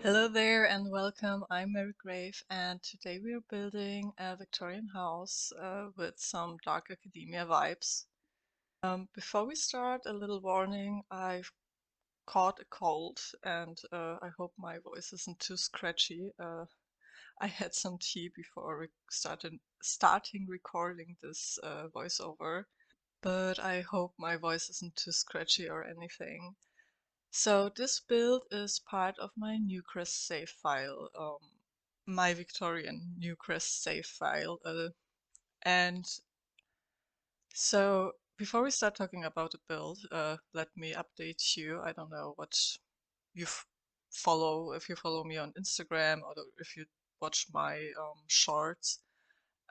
Hello there and welcome. I'm marygrave, and today we are building a Victorian house with some dark academia vibes. Before we start, a little warning. I've caught a cold and I hope my voice isn't too scratchy. I had some tea before we starting recording this voiceover, but I hope my voice isn't too scratchy or anything. So this build is part of my Newcrest save file, my Victorian Newcrest save file. And so before we start talking about the build, let me update you. I don't know what you follow, if you follow me on Instagram or if you watch my shorts.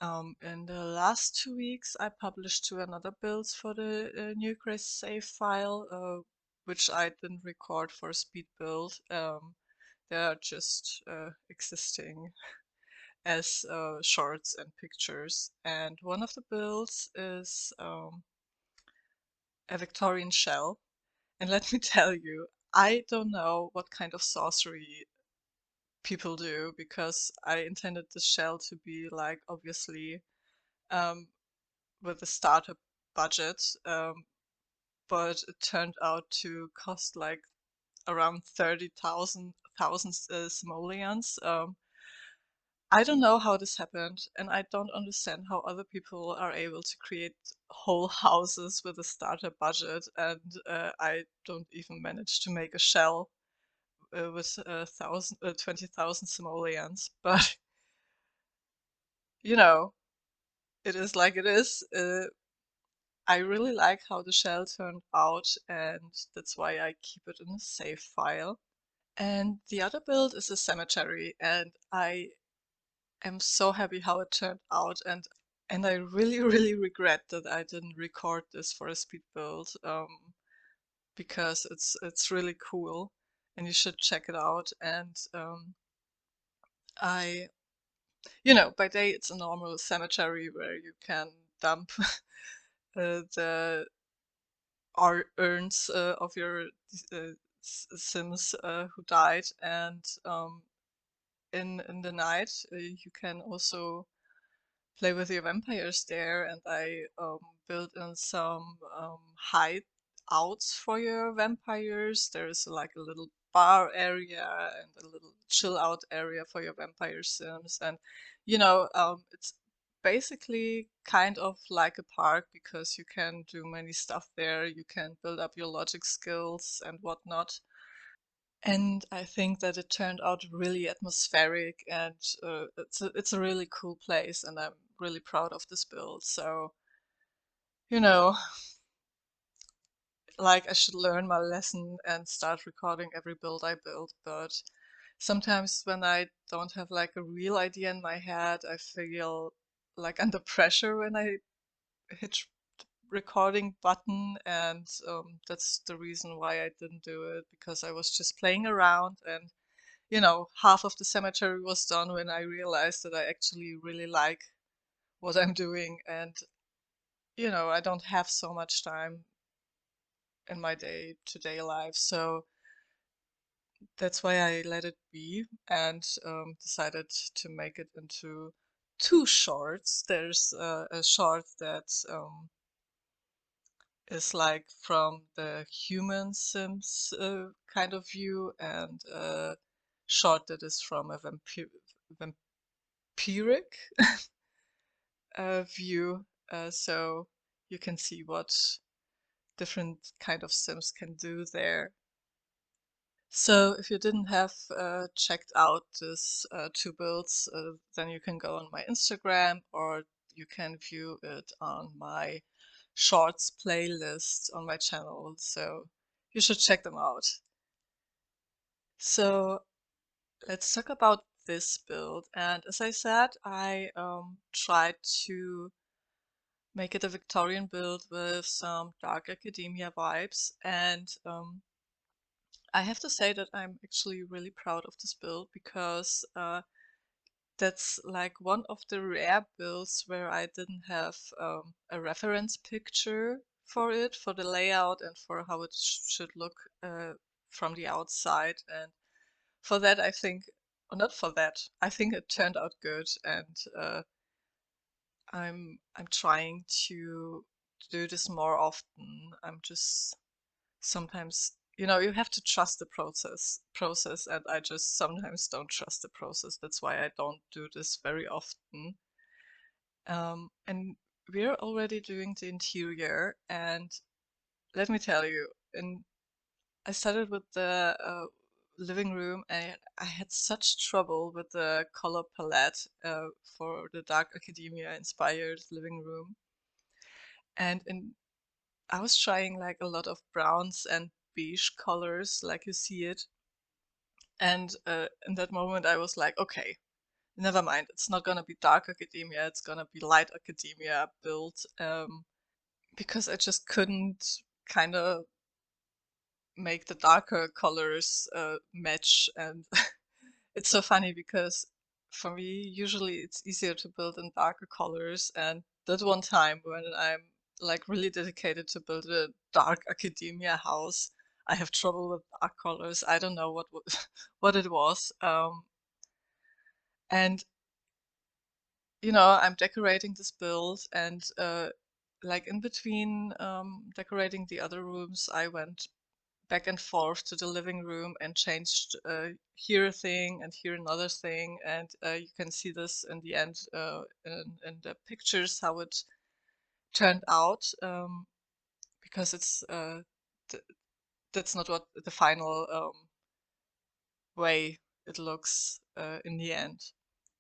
In the last 2 weeks, I published two another builds for the Newcrest save file, which I didn't record for Speedbuild. They're just existing as shorts and pictures. And one of the builds is a Victorian shell. And let me tell you, I don't know what kind of sorcery people do because I intended the shell to be like obviously um, with a starter budget, but it turned out to cost like around 30,000 simoleons. I don't know how this happened, and I don't understand how other people are able to create whole houses with a starter budget, and I don't even manage to make a shell with 20,000 simoleons. But you know, it is like it is. I really like how the shell turned out, and that's why I keep it in a save file. And the other build is a cemetery, and I am so happy how it turned out, and I really, really regret that I didn't record this for a speed build, because it's really cool, and you should check it out. And I, by day it's a normal cemetery where you can dump the urns of your Sims who died, and in the night you can also play with your vampires there, and I built in some hideouts for your vampires. There's like a little bar area and a little chill out area for your vampire sims, and it's basically kind of like a park because you can do many stuff there. You can build up your logic skills and whatnot. And I think that it turned out really atmospheric, and it's a really cool place, and I'm really proud of this build. So, you know, like I should learn my lesson and start recording every build I build, but sometimes when I don't have like a real idea in my head, I feel like under pressure when I hit recording button, and that's the reason why I didn't do it, because I was just playing around, and half of the cemetery was done when I realized that I actually really like what I'm doing. And, I don't have so much time in my day-to-day life. So that's why I let it be, and decided to make it into two shorts. There's a short that is like from the human Sims kind of view, and a short that is from a vampiric view, so you can see what different kind of Sims can do there. So if you didn't have checked out this two builds, then you can go on my Instagram, or you can view it on my shorts playlist on my channel. So you should check them out. So let's talk about this build. And as I said, I tried to make it a Victorian build with some dark academia vibes. And I have to say that I'm actually really proud of this build, because that's like one of the rare builds where I didn't have a reference picture for it, for the layout and for how it should look from the outside. And for that, I think, or not for that, I think it turned out good, and I'm trying to do this more often. I'm just sometimes, you have to trust the process, and I just sometimes don't trust the process. That's why I don't do this very often. And we're already doing the interior, and let me tell you, I started with the living room, and I had such trouble with the color palette for the dark academia inspired living room. And I was trying like a lot of browns and beige colors, like you see it. And in that moment, I was like, okay, never mind. It's not gonna be dark academia. It's gonna be light academia built. Because I just couldn't kind of make the darker colors match. And it's so funny because for me, usually it's easier to build in darker colors. And that one time when I'm like really dedicated to build a dark academia house, I have trouble with dark colors. I don't know what it was. And I'm decorating this build, and like in between decorating the other rooms, I went back and forth to the living room and changed here a thing and here another thing. And you can see this in the end in the pictures how it turned out, because th that's not what the final way it looks in the end.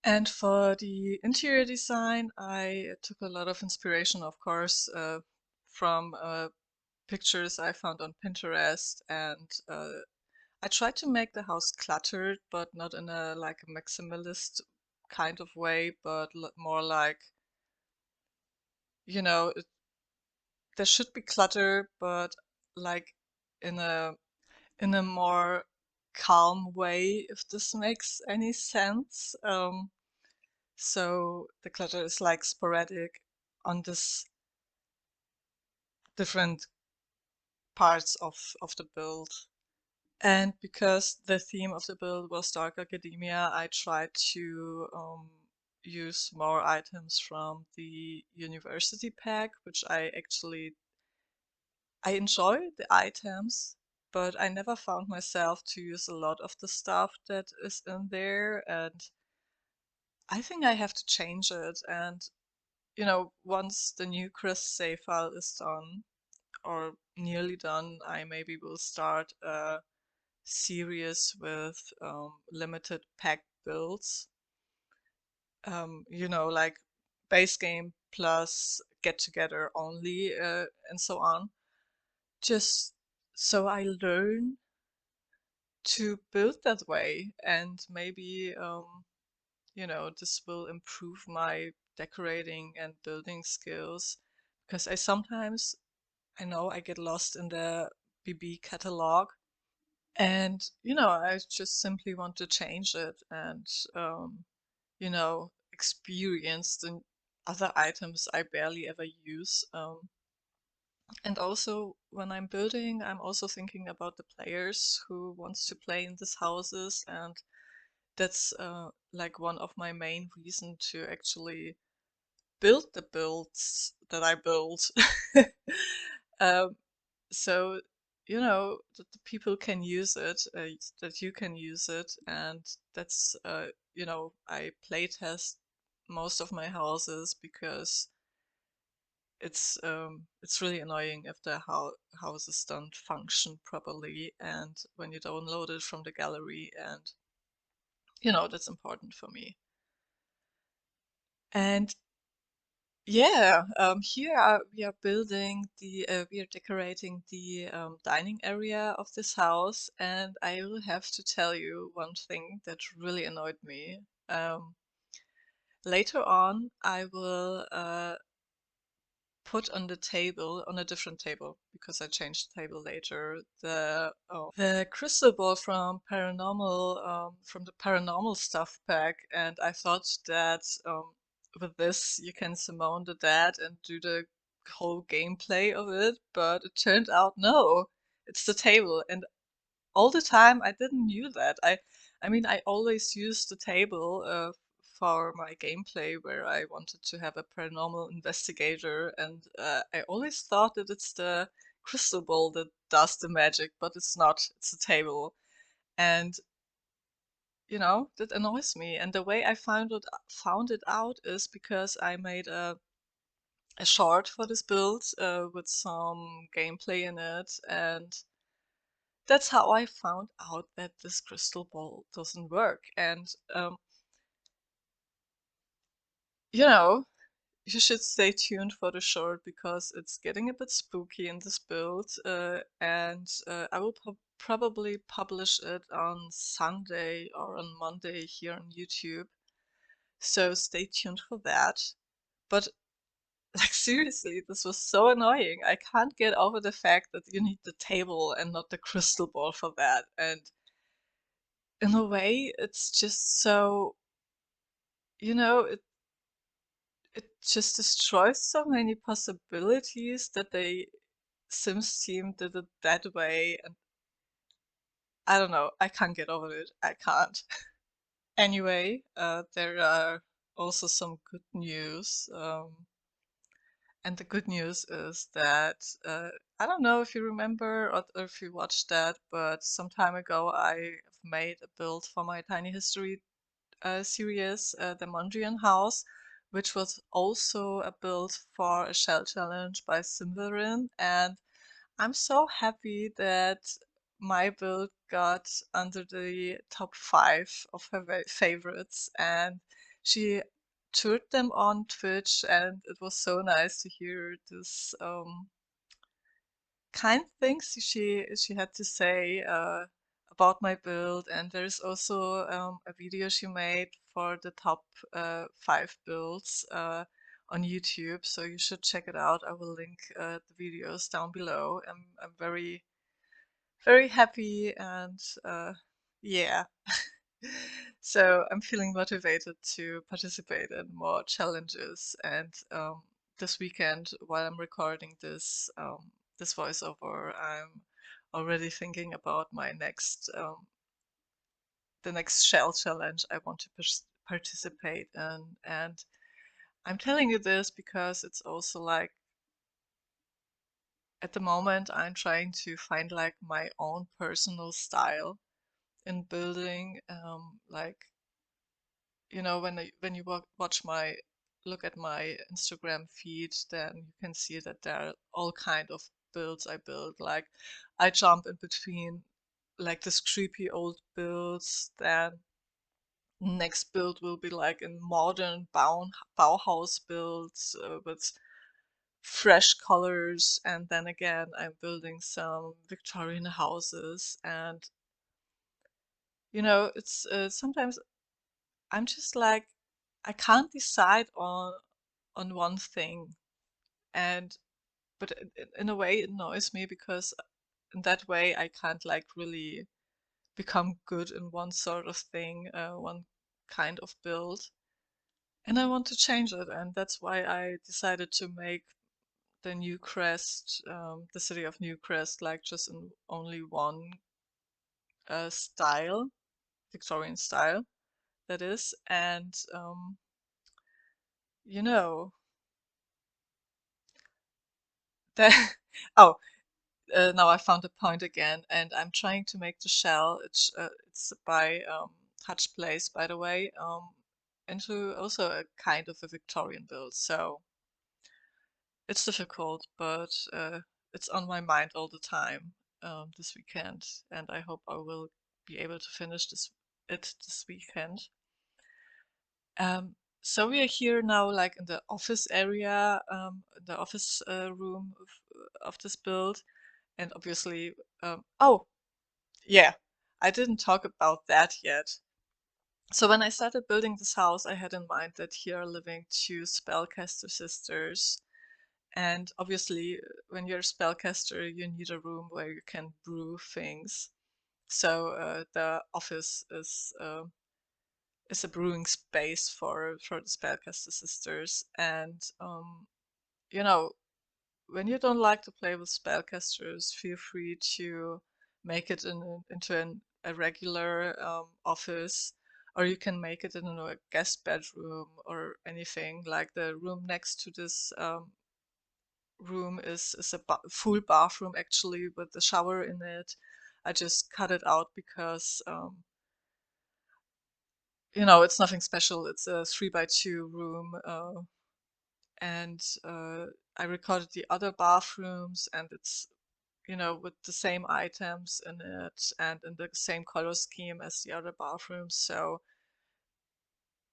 And for the interior design, I took a lot of inspiration, of course, from pictures I found on Pinterest, and I tried to make the house cluttered, but not in a like a maximalist kind of way, but more like, you know, there should be clutter, but like in a more calm way, if this makes any sense. So the clutter is like sporadic on this different parts of the build. And because the theme of the build was dark academia, I tried to use more items from the university pack, which I enjoy the items, but I never found myself to use a lot of the stuff that is in there, and I think I have to change it. And once the new Crest file is done, or nearly done, I maybe will start a series with limited pack builds. Like base game plus get together only, and so on. Just so I learn to build that way, and maybe this will improve my decorating and building skills, because I know I get lost in the BB catalog, and I just simply want to change it, and experience the other items I barely ever use. And also when I'm building, I'm also thinking about the players who wants to play in these houses, and that's like one of my main reason to actually build the builds that I build. Um, so that the people can use it, that you can use it, and that's I play test most of my houses, because it's really annoying if the houses don't function properly, and when you download it from the gallery, and that's important for me. And yeah, here we are building we are decorating the dining area of this house, and I will have to tell you one thing that really annoyed me. Later on, I will put on the table, on a different table, because I changed the table later, the crystal ball from the Paranormal stuff pack, and I thought that with this you can summon the dead and do the whole gameplay of it, but it turned out no, it's the table, and all the time I didn't knew that. I mean, I always used the table for my gameplay where I wanted to have a paranormal investigator, and I always thought that it's the crystal ball that does the magic, but it's not. It's a table, and that annoys me. And the way I found it out is because I made a short for this build with some gameplay in it, and that's how I found out that this crystal ball doesn't work. And you know, you should stay tuned for the short because it's getting a bit spooky in this build, and I will probably publish it on Sunday or on Monday here on YouTube. So stay tuned for that. But like seriously, this was so annoying. I can't get over the fact that you need the table and not the crystal ball for that. And in a way, it's just so, it just destroys so many possibilities that they Sims team did it that way. And I don't know, I can't get over it. I can't. Anyway, there are also some good news. And the good news is that I don't know if you remember or if you watched that, but some time ago I made a build for my Tiny History series, the Mondrian House, which was also a build for a shell challenge by Simverin. And I'm so happy that my build got under the top 5 of her favorites, and she toured them on Twitch, and it was so nice to hear this kind things she had to say about my build. And there's also a video she made for the top 5 builds on YouTube, so you should check it out. I will link the videos down below. I'm very very happy, and yeah. So I'm feeling motivated to participate in more challenges. And this weekend, while I'm recording this voiceover, I'm already thinking about my next the next shell challenge I want to participate in. And I'm telling you this because it's also like at the moment I'm trying to find like my own personal style in building. Like, when you watch my look at my Instagram feed, then you can see that there are all kind of builds I build. Like, I jump in between like this creepy old builds. Then next build will be like in modern Bauhaus builds with fresh colors. And then again, I'm building some Victorian houses. And it's sometimes I'm just like, I can't decide on one thing. And but in a way it annoys me because in that way I can't like really become good in one sort of thing, one kind of build. And I want to change it, and that's why I decided to make the New Crest, the city of New Crest, like just in only one style, Victorian style, that is. And you know that oh, now I found the point again, and I'm trying to make the shell. It's by Touch Place, by the way, into also a kind of a Victorian build. So it's difficult, but it's on my mind all the time this weekend, and I hope I will be able to finish this weekend. Um, so we are here now, like in the office area, the office room of this build. And obviously, oh, yeah, I didn't talk about that yet. So when I started building this house, I had in mind that here are living two spellcaster sisters. And obviously, when you're a spellcaster, you need a room where you can brew things. So the office is a brewing space for the spellcaster sisters. And you know, when you don't like to play with spellcasters, feel free to make it into a regular office, or you can make it in a guest bedroom or anything. Like the room next to this room is a full bathroom actually with the shower in it. I just cut it out because it's nothing special. It's a 3 by 2 room, and I recorded the other bathrooms, and it's with the same items in it and in the same color scheme as the other bathrooms. So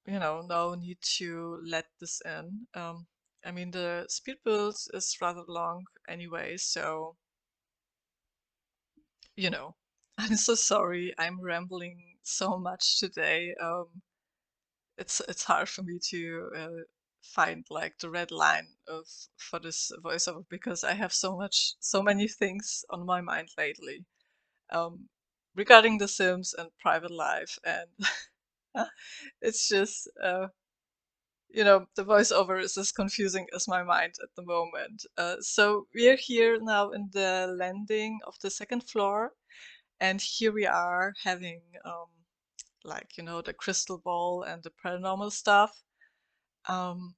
no need to let this in. I mean, the speed build is rather long anyway, so you know. I'm so sorry. I'm rambling so much today. It's hard for me to find like the red line of for this voiceover because I have so many things on my mind lately, um, regarding The Sims and private life, and it's just the voiceover is as confusing as my mind at the moment. So we're here now in the landing of the second floor, and here we are having like the crystal ball and the paranormal stuff. Um,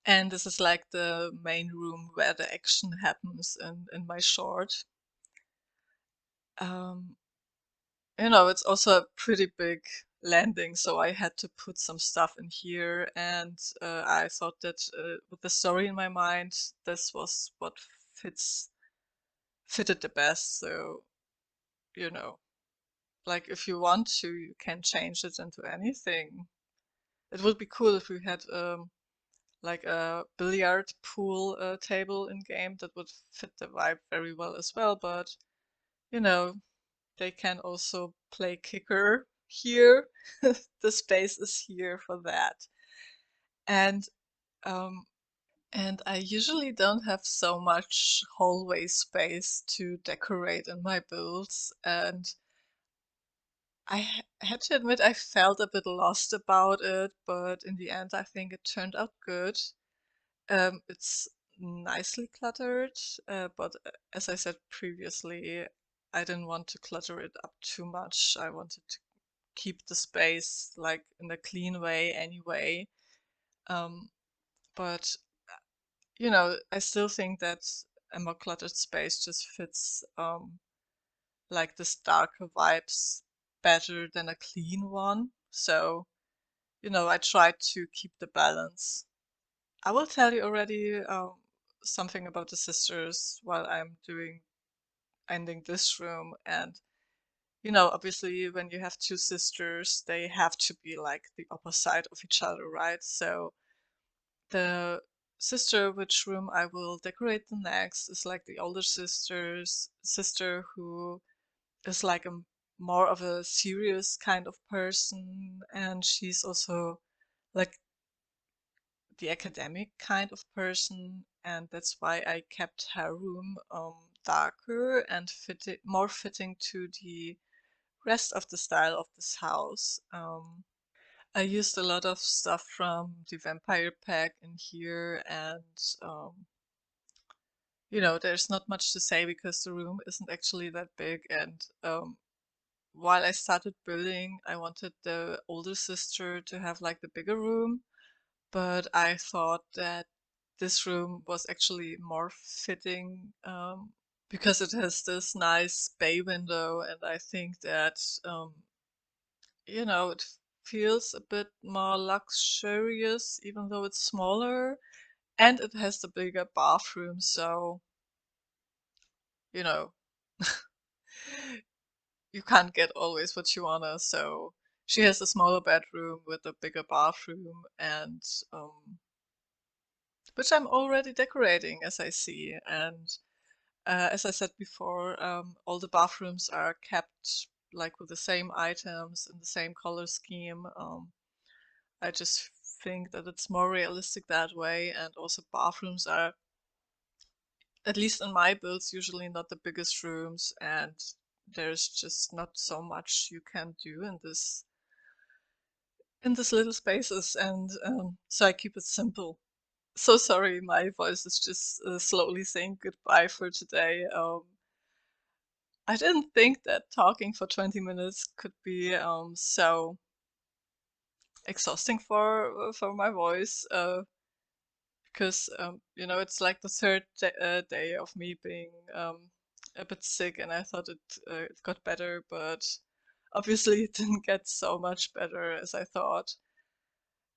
and this is like the main room where the action happens in my short. Um, it's also a pretty big landing, so I had to put some stuff in here, and I thought that with the story in my mind, this was what fits fitted the best. So, you know, like if you want to, you can change it into anything. It would be cool if we had like a billiard pool table in game that would fit the vibe very well as well, but you know, they can also play kicker here. The space is here for that. And um and I usually don't have so much hallway space to decorate in my builds, and had to admit I felt a bit lost about it, but in the end I think it turned out good. It's nicely cluttered, but as I said previously, I didn't want to clutter it up too much. I wanted to keep the space like in a clean way anyway. Um, but I still think that a more cluttered space just fits like this darker vibes better than a clean one. So, I tried to keep the balance. I will tell you already something about the sisters while I'm doing ending this room. And obviously, when you have two sisters, they have to be like the opposite of each other, right? So the sister which room I will decorate the next is like the older sister who is like a more of a serious kind of person, and she's also like the academic kind of person, and that's why I kept her room darker and more fitting to the rest of the style of this house. I used a lot of stuff from the vampire pack in here, and there's not much to say because the room isn't actually that big. And while I started building, I wanted the older sister to have like the bigger room, but I thought that this room was actually more fitting because it has this nice bay window, and I think that it feels a bit more luxurious even though it's smaller, and it has the bigger bathroom, so you know you can't get always what you wanna. So she has a smaller bedroom with a bigger bathroom, and which I'm already decorating as I see. And as I said before, all the bathrooms are kept like with the same items in the same color scheme. I just think that it's more realistic that way, and also bathrooms are, at least in my builds, usually not the biggest rooms, and there's just not so much you can do in this little spaces, and so I keep it simple. So sorry, my voice is just slowly saying goodbye for today. I didn't think that talking for 20 minutes could be so exhausting for my voice. Because you know, it's like the third day of me being a bit sick, and I thought it got better, but obviously it didn't get so much better as I thought.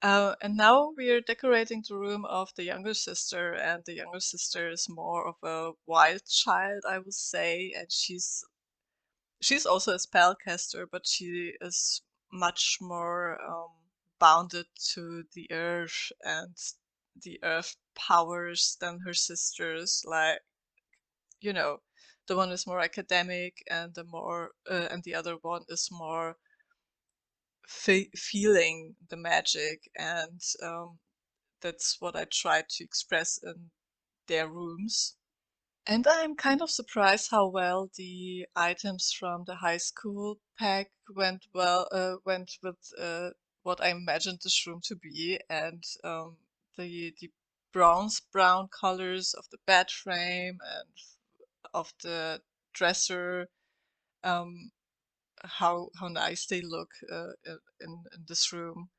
And now we're decorating the room of the younger sister, and the younger sister is more of a wild child, I would say, and she's also a spellcaster, but she is much more bounded to the earth and the earth powers than her sisters. Like, you know, the one is more academic, and the other one is more feeling the magic, and that's what I tried to express in their rooms. And I'm kind of surprised how well the items from the high school pack went with what I imagined this room to be, and the bronze brown colors of the bed frame and of the dresser, um, how nice they look in this room.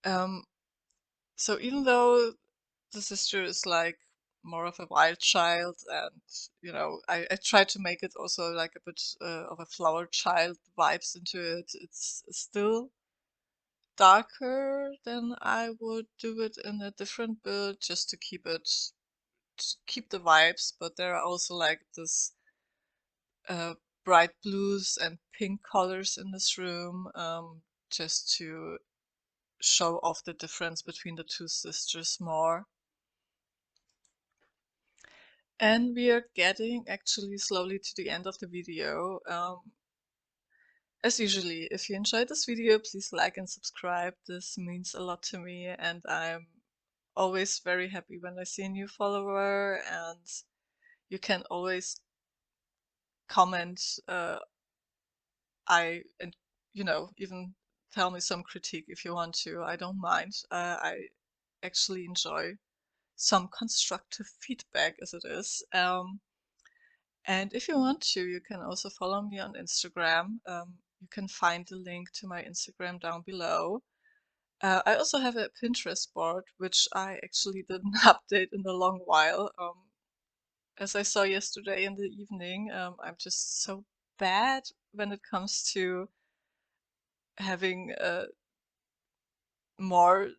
Um, so even though the sister is like more of a wild child, and you know, I try to make it also like a bit of a flower child vibes into it. It's still darker than I would do it in a different build, just to keep the vibes, but there are also like this uh, bright blues and pink colors in this room, just to show off the difference between the two sisters more. And we are getting actually slowly to the end of the video. As usually, if you enjoyed this video, please like and subscribe. This means a lot to me, and I'm always very happy when I see a new follower, and you can always comment. And you know, even tell me some critique if you want to. I don't mind. I actually enjoy some constructive feedback as it is. And if you want to, you can also follow me on Instagram. You can find the link to my Instagram down below. I also have a Pinterest board, which I actually didn't update in a long while. As I saw yesterday in the evening, I'm just so bad when it comes to having more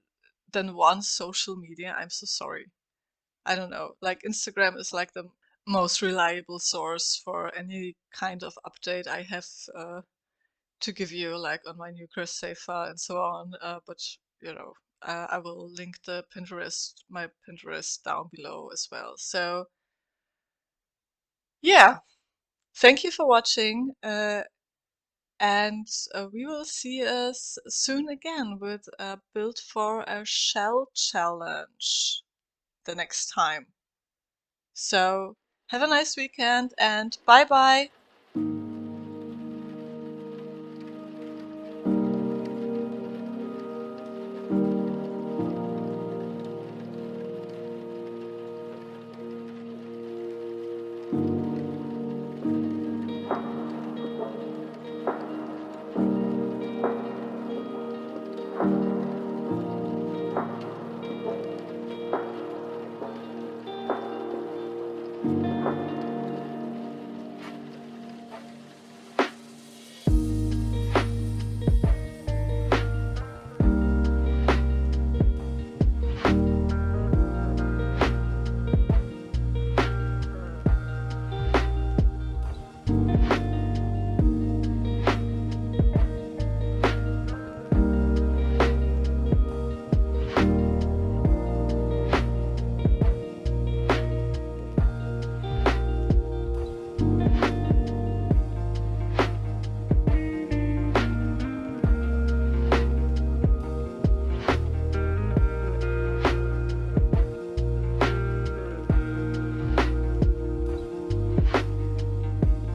than one social media. I'm so sorry. I don't know. Like, Instagram is like the most reliable source for any kind of update I have to give you, like on my new Safer and so on. But you know, I will link my Pinterest down below as well. So yeah, thank you for watching, and we will see us soon again with a build for a shell challenge the next time. So have a nice weekend, and bye bye.